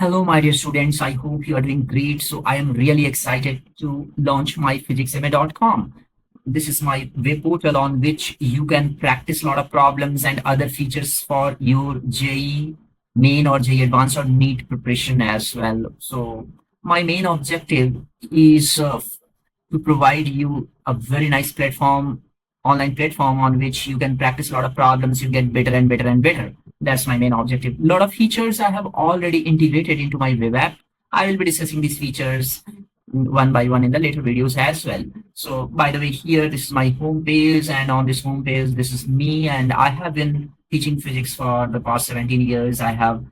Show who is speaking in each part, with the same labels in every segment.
Speaker 1: Hello, my dear students. I hope you are doing great. So I am really excited to launch my physicsma.com. This is my web portal on which you can practice a lot of problems and other features for your JEE main or JEE advanced or NEET preparation as well. So my main objective is to provide you a very nice platform, online platform on which you can practice a lot of problems. You get better and better and better. That's my main objective. A lot of features I have already integrated into my web app. I will be discussing these features one by one in the later videos as well. So by the way, here, this is my home page, and on this home page, this is me, and I have been teaching physics for the past 17 years. I have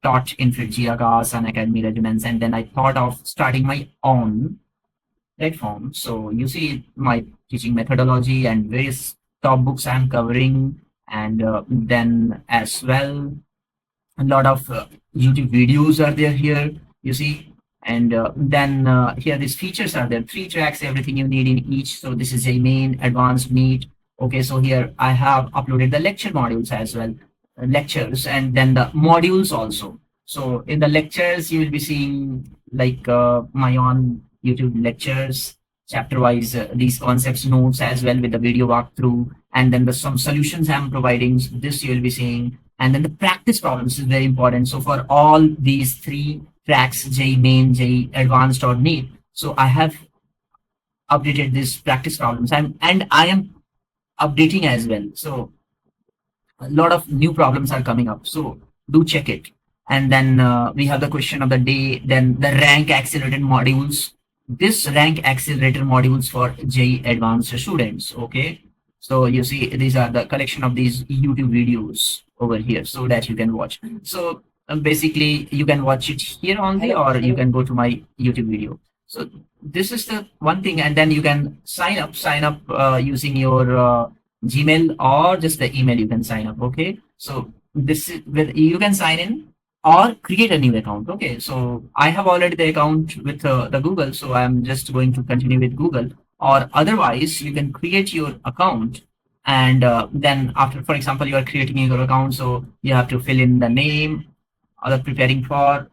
Speaker 1: taught in Jiagas and Academy Regiments, and then I thought of starting my own platform. So you see my teaching methodology and various top books I'm covering, and then as well a lot of YouTube videos are there here. You see, and then here these features are there. 3 tracks, everything you need in each. So this is a main, advanced, NEET. Okay, so here I have uploaded the lecture modules as well, lectures, and then the modules also. So in the lectures, you will be seeing like my own YouTube lectures, chapter wise, these concepts notes as well with the video walkthrough, and then the some solutions I'm providing. So this you will be seeing, and then the practice problems is very important. So for all these 3 tracks, JEE main, JEE advanced, or NEET, so I have updated these practice problems, and I am updating as well. So a lot of new problems are coming up, so do check it. And then we have the question of the day, then the rank accelerated modules. This rank accelerator modules for JEE advanced students. Okay, so you see these are the collection of these YouTube videos over here so that you can watch. So basically you can watch it here only, or you can go to my YouTube video. So this is the one thing, and then you can sign up using your Gmail or just the email. You can sign up. Okay, so this is where you can sign in or create a new account. Okay, so I have already the account with the Google, so I'm just going to continue with Google. Or otherwise, you can create your account, and then after, for example, you are creating your account, so you have to fill in the name, other preparing for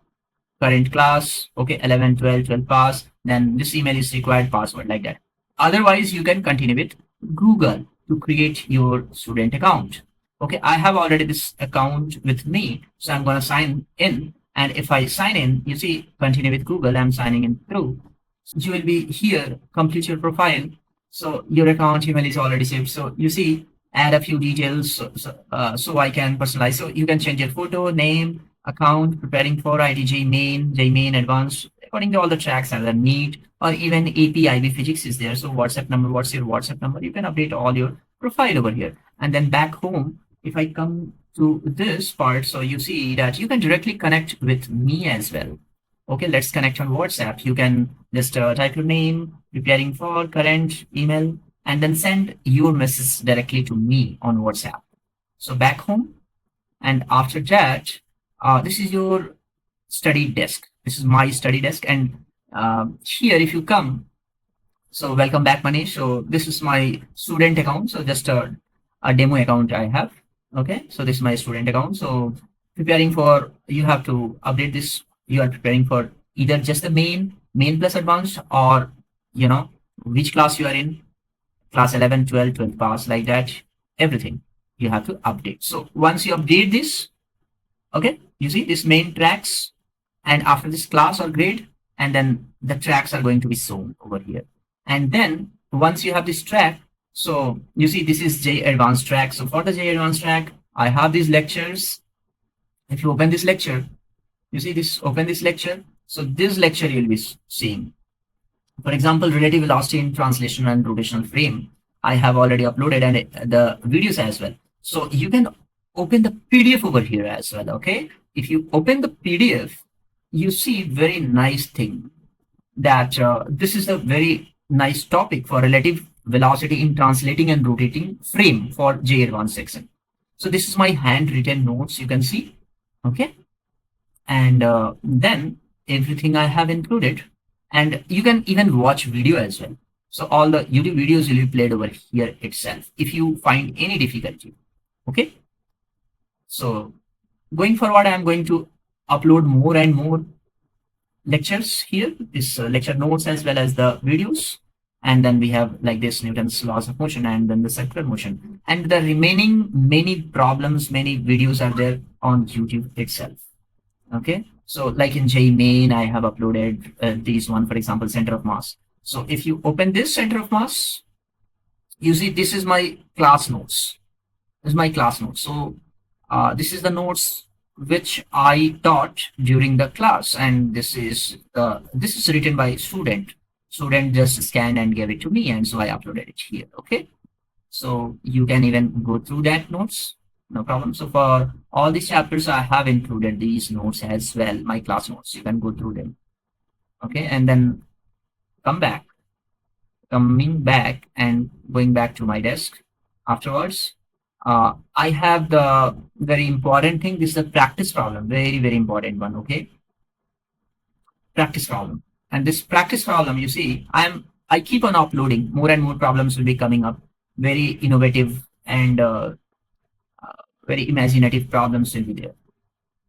Speaker 1: current class. Okay, 11, 12, 12 pass. Then this email is required password, like that. Otherwise, you can continue with Google to create your student account. Okay, I have already this account with me, so I'm going to sign in. And if I sign in, you see, continue with Google, I'm signing in through. So you will be here, complete your profile. So your account email is already saved. So you see, add a few details so I can personalize. So you can change your photo, name, account, preparing for IIT-JEE main, JEE main advanced, according to all the tracks and the NEET, or even IIT-physics is there. So WhatsApp number, what's your WhatsApp number? You can update all your profile over here. And then back home, if I come to this part, so you see that you can directly connect with me as well. Okay, let's connect on WhatsApp. You can just type your name, preparing for current email, and then send your message directly to me on WhatsApp. So back home, and after that, this is your study desk. This is my study desk, and here if you come, so welcome back, Manish. So this is my student account. So just a demo account I have. Okay, so this is my student account. So preparing for, you have to update this. You are preparing for either just the main plus advanced, or you know which class you are in, class 11, 12, 12 pass, like that. Everything you have to update. So once you update this, okay, you see this main tracks, and after this class or grade, and then the tracks are going to be shown over here. And then once you have this track, so you see this is JEE advanced track. So for the JEE advanced track, I have these lectures. If you open this lecture, you see this, open this lecture. So this lecture you'll be seeing, for example, relative velocity in translational and rotational frame. I have already uploaded, and the videos as well. So you can open the PDF over here as well. Okay, if you open the PDF, you see very nice thing that this is a very nice topic for relative velocity in translating and rotating frame for JEE advanced section. So this is my handwritten notes, you can see. Okay, and then everything I have included, and you can even watch video as well. So all the YouTube videos will be played over here itself if you find any difficulty. Okay, so going forward, I am going to upload more and more lectures here, this lecture notes as well as the videos. And then we have like this Newton's laws of motion and then the circular motion. And the remaining many problems, many videos are there on YouTube itself. Okay. So like in JEE Main, I have uploaded these one, for example, center of mass. So if you open this center of mass, you see this is my class notes. This is my class notes. So this is the notes which I taught during the class, and this is written by student. Student just scanned and gave it to me, and so I uploaded it here. Okay, so you can even go through that notes, no problem. So for all these chapters, I have included these notes as well, my class notes. You can go through them. Okay, and then come back, coming back and going back to my desk afterwards. I have the very important thing. This is a practice problem, very, very important one. Okay. Practice problem. And this practice problem, you see, I keep on uploading. More and more problems will be coming up. Very innovative and very imaginative problems will be there.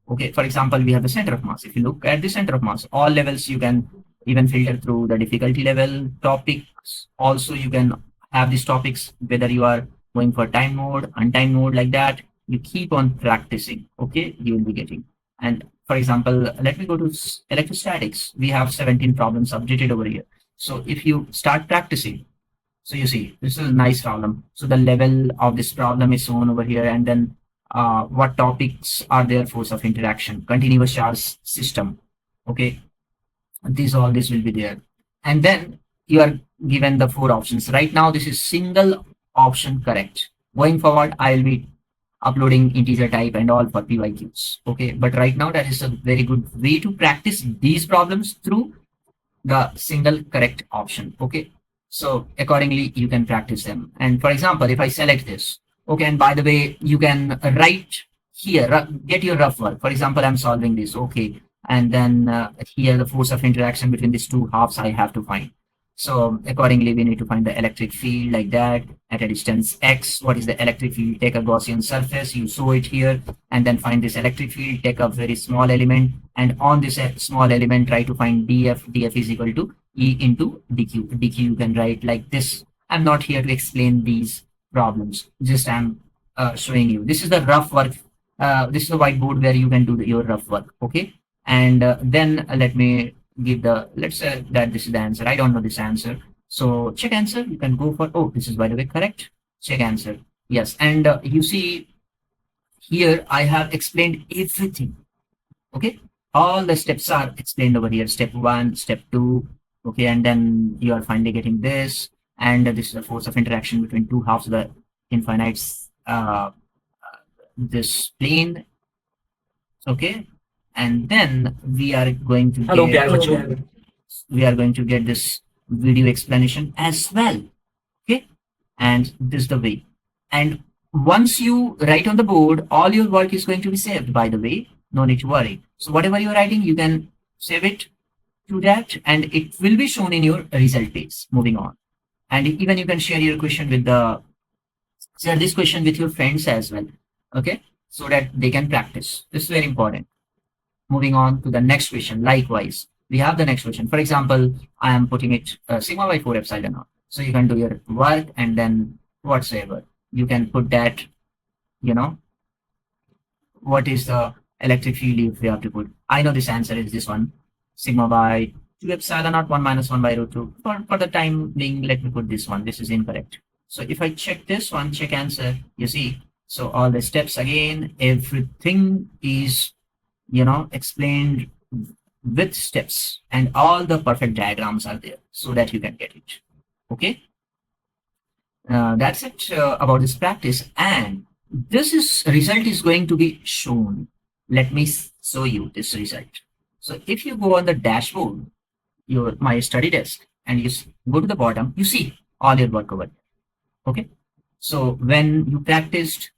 Speaker 1: Okay, for example, we have the center of mass. If you look at the center of mass, all levels you can even filter through the difficulty level, topics. Also, you can have these topics, whether you are going for time mode, untimed mode, like that. You keep on practicing. Okay, you will be getting. And for example, let me go to electrostatics. We have 17 problems updated over here. So if you start practicing, so you see, this is a nice problem. So the level of this problem is shown over here, and then what topics are there, force of interaction, continuous charge system. Okay, all this will be there. And then you are given the 4 options. Right now, this is single option correct. Going forward, I will be uploading integer type and all for PYQs. Okay, but right now that is a very good way to practice these problems through the single correct option. Okay, so accordingly you can practice them. And for example, if I select this, okay, and by the way, you can write here, get your rough work. For example, I'm solving this. Okay, and then here the force of interaction between these two halves I have to find. So accordingly, we need to find the electric field, like that, at a distance x. What is the electric field? Take a Gaussian surface, you show it here, and then find this electric field. Take a very small element, and on this small element, try to find df. Df is equal to E into dq. Dq you can write like this. I'm not here to explain these problems. Just I'm showing you. This is the rough work. This is the whiteboard where you can do your rough work. Okay, and then let me give the, let's say that this is the answer. I don't know this answer. So check answer. You can go for, oh, this is by the way correct. Check answer. Yes. And you see here, I have explained everything. Okay. All the steps are explained over here. Step 1, step 2. Okay. And then you are finally getting this. And this is the force of interaction between two halves of the infinite this plane. Okay. And then we are going to get this video explanation as well. Okay, and this is the way. And once you write on the board, all your work is going to be saved, by the way. No need to worry. So whatever you're writing, you can save it to that, and it will be shown in your result page. Moving on, and even you can share your question with share this question with your friends as well. Okay, so that they can practice. This is very important. Moving on to the next question. Likewise, we have the next question. For example, I am putting it sigma by 4 epsilon naught. So you can do your work, and then whatsoever you can put that, what is the electric field if we have to put. I know this answer is this one, sigma by 2 epsilon naught 1 minus 1 by root 2. For the time being, let me put this one. This is incorrect. So if I check this one, check answer, you see, so all the steps again, everything is explained with steps, and all the perfect diagrams are there so that you can get it. Okay, that's it about this practice, and this result is going to be shown. Let me show you this result. So if you go on the dashboard, my study desk, and you go to the bottom, you see all your work over there. Okay, so when you practiced,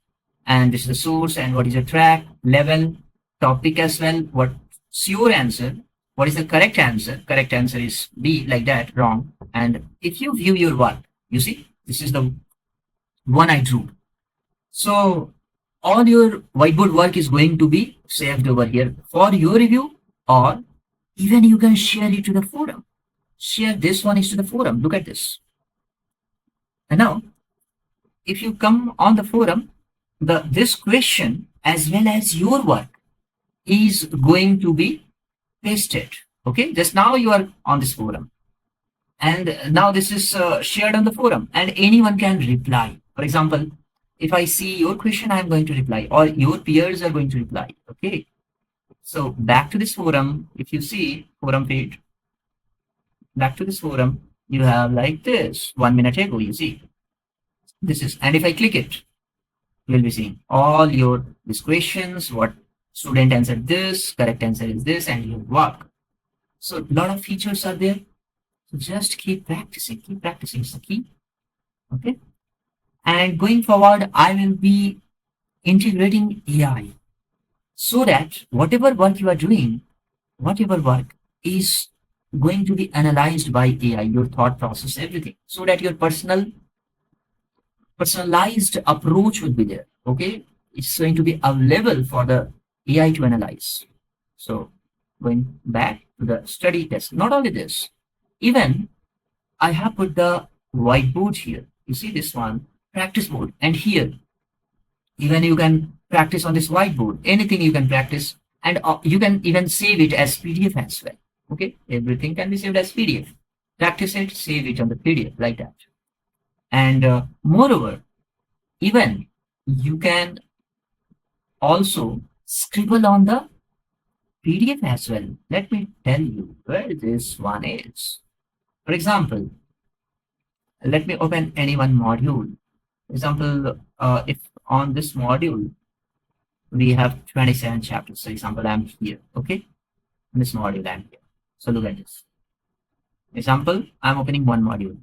Speaker 1: and this is the source, and what is your track, level, topic as well, what's your answer, what is the correct answer. Correct answer is B, like that, wrong. And if you view your work, you see this is the one I drew. So all your whiteboard work is going to be saved over here for your review, or even you can share it to the forum. Share this one is to the forum. Look at this. And now, if you come on the forum, this question as well as your work is going to be pasted. Okay, just now you are on this forum, and now this is shared on the forum, and anyone can reply. For example, if I see your question, I am going to reply, or your peers are going to reply. Okay, so back to this forum. If you see forum page, back to this forum, you have like this 1 minute ago. You see this is, and if I click it, you will be seeing all your these questions. What student answered this, correct answer is this, and your work. So a lot of features are there. So just keep practicing. Keep practicing is the key. Okay. And going forward, I will be integrating AI so that whatever work you are doing, whatever work is going to be analyzed by AI, your thought process, everything, so that your personalized approach will be there. Okay. It's going to be available for the AI to analyze. So going back to the study test, not only this, even I have put the whiteboard here. You see this one, practice board. And here, even you can practice on this whiteboard. Anything you can practice. And you can even save it as PDF as well. Okay, everything can be saved as PDF. Practice it, save it on the PDF like that. And moreover, even you can also scribble on the PDF as well. Let me tell you where this one is. For example, let me open any one module. For example, if on this module we have 27 chapters. For example, I'm here. Okay, in this module I'm here. So look at this. Example, I'm opening one module.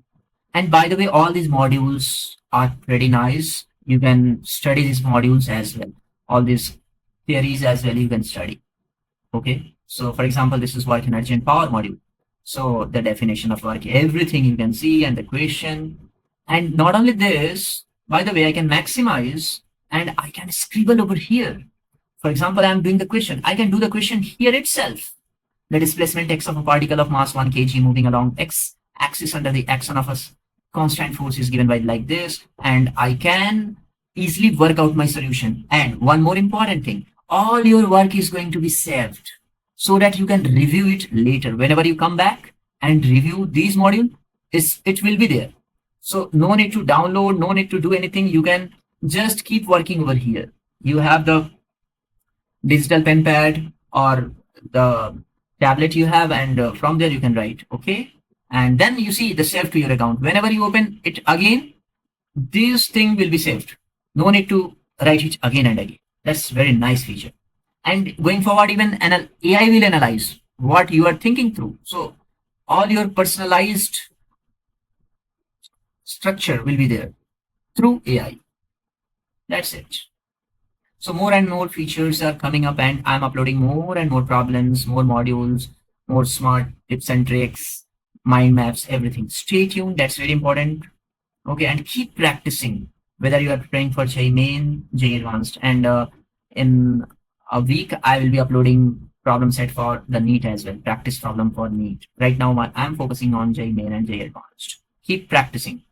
Speaker 1: And by the way, all these modules are pretty nice. You can study these modules as well. All these theories as well you can study. Okay. So for example, this is work energy and power module. So the definition of work, everything you can see, and the question. And not only this, by the way, I can maximize and I can scribble over here. For example, I'm doing the question. I can do the question here itself. The displacement x of a particle of mass 1 kg moving along x axis under the action of a constant force is given by like this. And I can easily work out my solution. And one more important thing, all your work is going to be saved so that you can review it later. Whenever you come back and review these modules, it will be there. So no need to download, no need to do anything. You can just keep working over here. You have the digital pen pad or the tablet you have, and from there you can write. Okay. And then you see the save to your account. Whenever you open it again, this thing will be saved. No need to write it again and again. That's very nice feature. And going forward, even AI will analyze what you are thinking through. So all your personalized structure will be there through AI. That's it. So more and more features are coming up, and I'm uploading more and more problems, more modules, more smart tips and tricks, mind maps, everything. Stay tuned. That's very important. Okay. And keep practicing, whether you are preparing for JEE Main, JEE Advanced, and in a week, I will be uploading problem set for the NEET as well, practice problem for NEET. Right now, I'm focusing on JEE Main and JEE Advanced. Keep practicing.